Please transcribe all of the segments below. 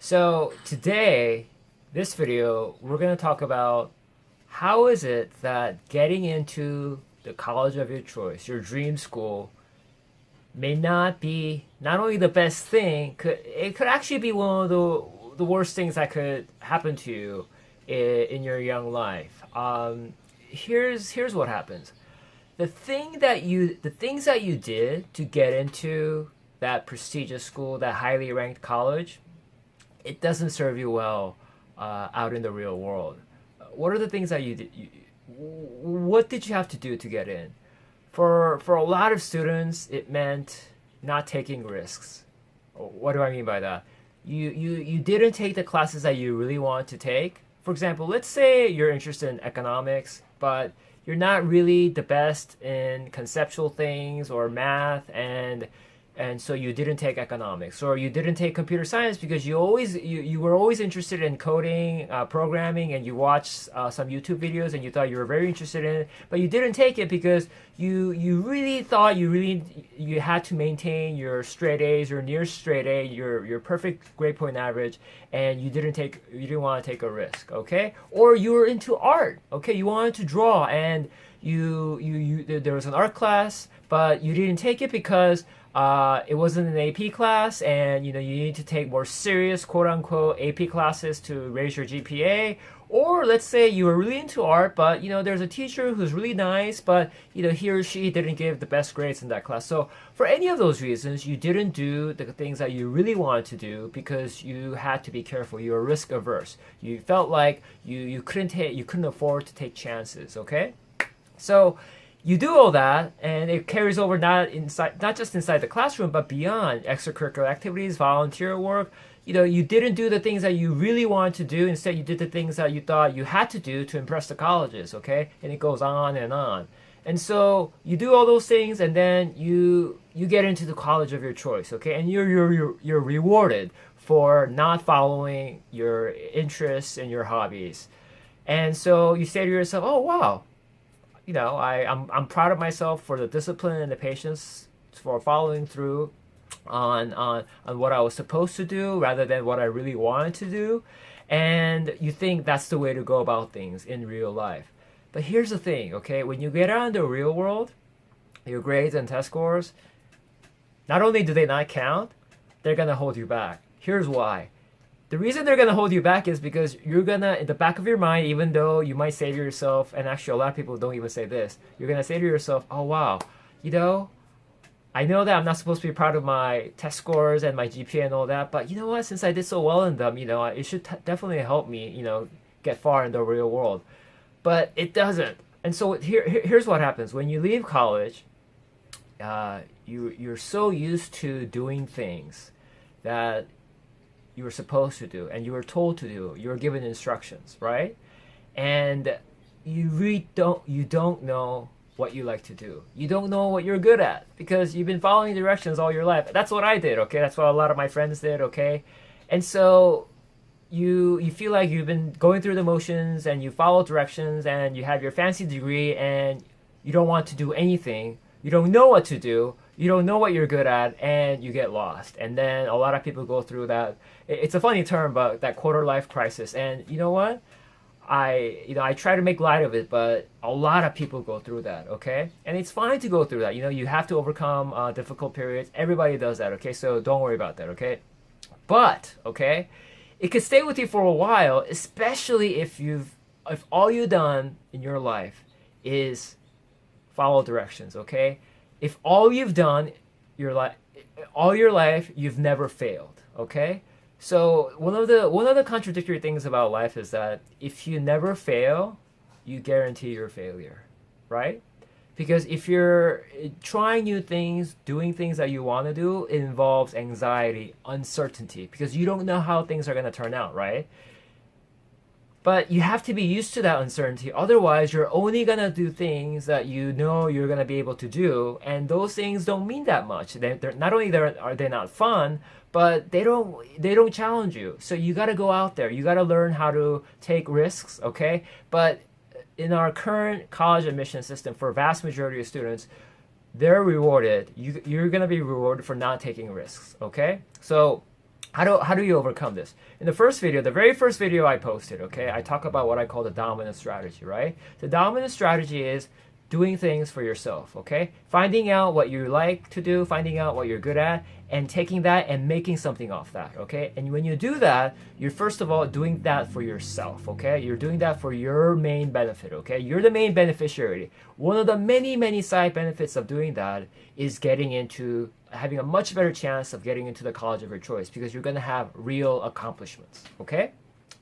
So today, this video, we're going to talk about how is it that getting into the college of your choice, your dream school, may not be not only the best thing, it could actually be one of the worst things that could happen to you in your young life. Here's what happens. The things that you did to get into that prestigious school, that highly ranked college, it doesn't serve you well out in the real world. What are the things that you did? What did you have to do to get in? For a lot of students, it meant not taking risks. What do I mean by that? You didn't take the classes that you really want to take. For example, let's say you're interested in economics, but you're not really the best in conceptual things or math, and so you didn't take economics, or you didn't take computer science because you were always interested in coding, programming, and you watched some YouTube videos and you thought you were very interested in it, but you didn't take it because you really thought you had to maintain your straight A's or near straight A, your perfect grade point average, and you didn't want to take a risk, okay? Or you were into art, okay? You wanted to draw, and there was an art class, but you didn't take it because it wasn't an AP class, and you need to take more serious quote unquote AP classes to raise your GPA. Or let's say you were really into art, but there's a teacher who's really nice, but he or she didn't give the best grades in that class. So for any of those reasons, you didn't do the things that you really wanted to do because you had to be careful. You were risk averse. You felt like you couldn't afford to take chances. Okay, so you do all that, and it carries over not just inside the classroom, but beyond extracurricular activities, volunteer work. You didn't do the things that you really wanted to do. Instead, you did the things that you thought you had to do to impress the colleges. Okay, and it goes on and on. And so you do all those things, and then you get into the college of your choice. Okay, and you're rewarded for not following your interests and your hobbies. And so you say to yourself, "Oh wow, I'm proud of myself for the discipline and the patience for following through on what I was supposed to do rather than what I really wanted to do." And you think that's the way to go about things in real life. But here's the thing, okay? When you get out in the real world, your grades and test scores, not only do they not count, they're gonna hold you back. Here's why. The reason they're going to hold you back is because you're going to, in the back of your mind, even though you might say to yourself, and actually a lot of people don't even say this, you're going to say to yourself, oh wow, I know that I'm not supposed to be proud of my test scores and my GPA and all that, but you know what, since I did so well in them, it should definitely help me, get far in the real world. But it doesn't. And so here's what happens. When you leave college, you're so used to doing things that you were supposed to do and you were told to do, you were given instructions, right? And you don't know what you like to do. You don't know what you're good at because you've been following directions all your life. That's what I did, okay? That's what a lot of my friends did, okay? And so you feel like you've been going through the motions and you follow directions and you have your fancy degree and you don't want to do anything. You don't know what to do. You don't know what you're good at, and you get lost. And then a lot of people go through that. It's a funny term, but that quarter life crisis. And you know what? I try to make light of it, but a lot of people go through that. Okay, and it's fine to go through that. You have to overcome difficult periods. Everybody does that. Okay, so don't worry about that. Okay, but okay, it could stay with you for a while, especially if all you've done in your life is follow directions. Okay. If all you've done all your life, you've never failed. Okay, so one of the contradictory things about life is that if you never fail, you guarantee your failure, right? Because if you're trying new things, doing things that you want to do, it involves anxiety, uncertainty, because you don't know how things are going to turn out, right? But you have to be used to that uncertainty. Otherwise, you're only going to do things that you're going to be able to do. And those things don't mean that much. They're not only are they not fun, but they don't challenge you. So you got to go out there. You got to learn how to take risks, okay? But in our current college admission system, for a vast majority of students, they're rewarded. You're going to be rewarded for not taking risks, okay? So How do you overcome this? In the first video, the very first video I posted, okay, I talk about what I call the dominant strategy, right? The dominant strategy is doing things for yourself, okay? Finding out what you like to do, finding out what you're good at, and taking that and making something off that, okay? And when you do that, you're first of all doing that for yourself, okay? You're doing that for your main benefit, okay? You're the main beneficiary. One of the many, many side benefits of doing that is having a much better chance of getting into the college of your choice, because you're gonna have real accomplishments, okay?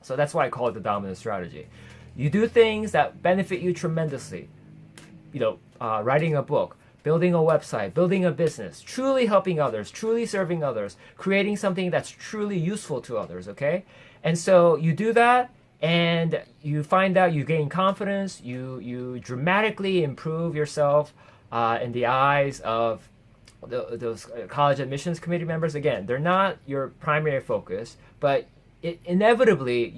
So that's why I call it the dominant strategy. You do things that benefit you tremendously. Writing a book, building a website, building a business, truly helping others, truly serving others, creating something that's truly useful to others, okay? And so you do that, and you find out you gain confidence, you dramatically improve yourself in the eyes of those college admissions committee members. Again, they're not your primary focus, but inevitably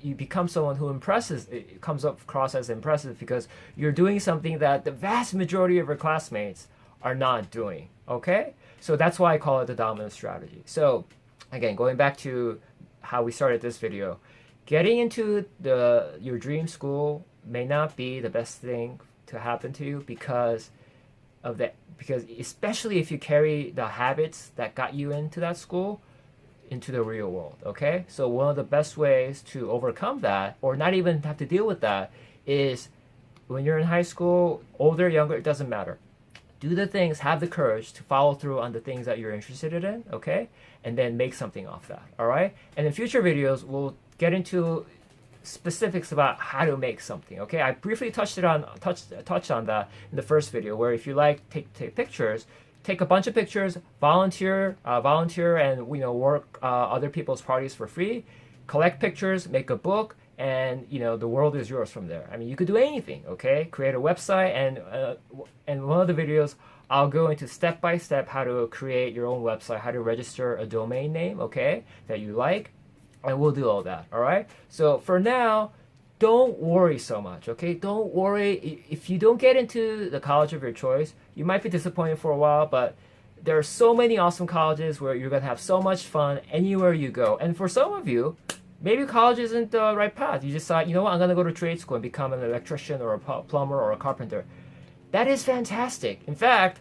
you become someone who it comes up across as impressive, because you're doing something that the vast majority of your classmates are not doing, okay? So that's why I call it the dominant strategy. So again, going back to how we started this video, getting into your dream school may not be the best thing to happen to you because especially if you carry the habits that got you into that school into the real world, okay? So one of the best ways to overcome that, or not even have to deal with that, is when you're in high school, older, younger, it doesn't matter. Do the things, have the courage to follow through on the things that you're interested in, okay? And then make something off that, all right? And in future videos, we'll get into specifics about how to make something, okay? I briefly touched on that in the first video, where if you like take pictures, take a bunch of pictures, volunteer, and work other people's parties for free. Collect pictures, make a book, and the world is yours from there. I mean, you could do anything, okay? Create a website, and one of the videos I'll go into step by step how to create your own website, how to register a domain name, okay, that you like, and we'll do all that. All right. So for now, don't worry so much, okay? Don't worry. If you don't get into the college of your choice, you might be disappointed for a while, but there are so many awesome colleges where you're going to have so much fun anywhere you go. And for some of you, maybe college isn't the right path. You just thought, you know what, I'm going to go to trade school and become an electrician or a plumber or a carpenter. That is fantastic. In fact,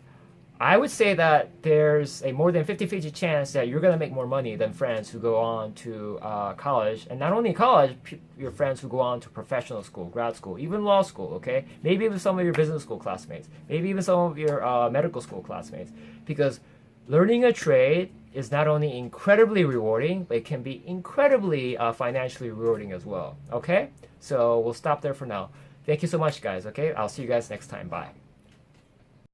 I would say that there's a more than 50-50 chance that you're going to make more money than friends who go on to college. And not only college, your friends who go on to professional school, grad school, even law school, okay? Maybe even some of your business school classmates. Maybe even some of your medical school classmates. Because learning a trade is not only incredibly rewarding, but it can be incredibly financially rewarding as well, okay? So we'll stop there for now. Thank you so much, guys, okay? I'll see you guys next time. Bye.